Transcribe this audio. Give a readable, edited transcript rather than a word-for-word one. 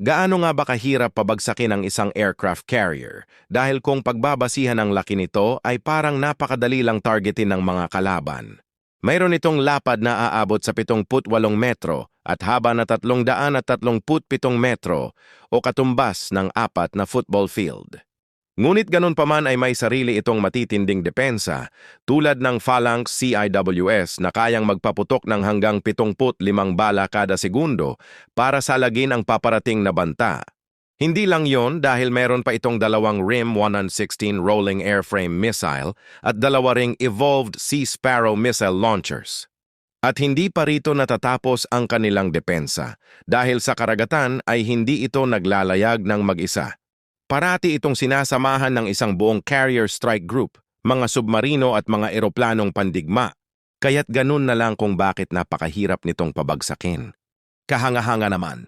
Gaano nga ba kahirap pabagsakin ang isang aircraft carrier? Dahil kung pagbabasihan ang laki nito ay parang napakadali lang targetin ng mga kalaban. Mayroon itong lapad na aabot sa 78 metro at haba na 337 metro o katumbas ng 4 na football field. Ngunit ganun pa man ay may sarili itong matitinding depensa tulad ng Phalanx CIWS na kayang magpaputok ng hanggang 75 bala kada segundo para salagin ang paparating na banta. Hindi lang yon dahil meron pa itong dalawang RIM-116 Rolling Airframe Missile at dalawa ring Evolved Sea Sparrow Missile Launchers. At hindi pa rito natatapos ang kanilang depensa dahil sa karagatan ay hindi ito naglalayag ng mag-isa. Parati itong sinasamahan ng isang buong carrier strike group, mga submarino at mga eroplanong pandigma. Kaya't ganun na lang kung bakit napakahirap nitong pabagsakin. Kahanga-hanga naman.